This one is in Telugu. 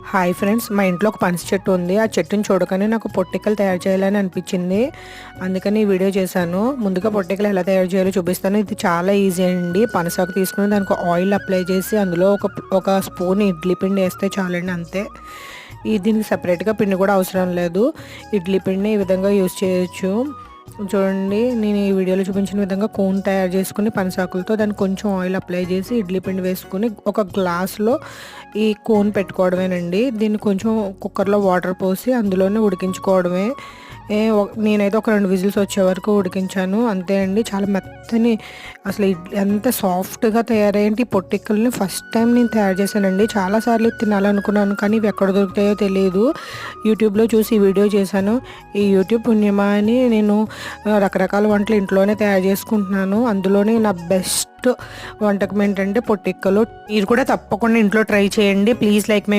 హాయ్ ఫ్రెండ్స్, మా ఇంట్లో ఒక పనస చెట్టు ఉంది. ఆ చెట్టుని చూడగానే నాకు పొట్టికలు తయారు చేయాలని అనిపించింది. అందుకని ఈ వీడియో చేశాను. ముందుగా పొట్టికలు ఎలా తయారు చేయాలో చూపిస్తాను. ఇది చాలా ఈజీ అండి. పనసాకు తీసుకుని దానికి ఆయిల్ అప్లై చేసి అందులో ఒక స్పూన్ ఇడ్లీ పిండి వేస్తే చాలండి, అంతే. దీనికి సపరేట్గా పిండి కూడా అవసరం లేదు. ఇడ్లీ పిండిని ఈ విధంగా యూజ్ చేయొచ్చు. చూడండి, నేను ఈ వీడియోలో చూపించిన విధంగా కోన్ తయారు చేసుకుని పనసాకులతో దానికి కొంచెం ఆయిల్ అప్లై చేసి ఇడ్లీ పిండి వేసుకుని ఒక గ్లాస్లో ఈ కోన్ పెట్టుకోవడమేనండి. దీన్ని కొంచెం కుక్కర్లో వాటర్ పోసి అందులోనే ఉడికించుకోవడమే. నేనైతే ఒక 2 విజిల్స్ వచ్చే వరకు ఉడికించాను, అంతే అండి. చాలా మెత్తని, అసలు ఎంత సాఫ్ట్గా తయారయ్యేంటి పొట్టిక్కల్ని ఫస్ట్ టైం నేను తయారు చేశానండి. చాలాసార్లు తినాలనుకున్నాను కానీ ఇవి ఎక్కడ దొరుకుతాయో తెలియదు. యూట్యూబ్లో చూసి ఈ వీడియో చేశాను. ఈ యూట్యూబ్ పుణ్యమా అని నేను రకరకాల వంటలు ఇంట్లోనే తయారు చేసుకుంటున్నాను. అందులోనే నా బెస్ట్ వంటకం ఏంటంటే పొట్టిక్కలు. మీరు కూడా తప్పకుండా ఇంట్లో ట్రై చేయండి. Please like my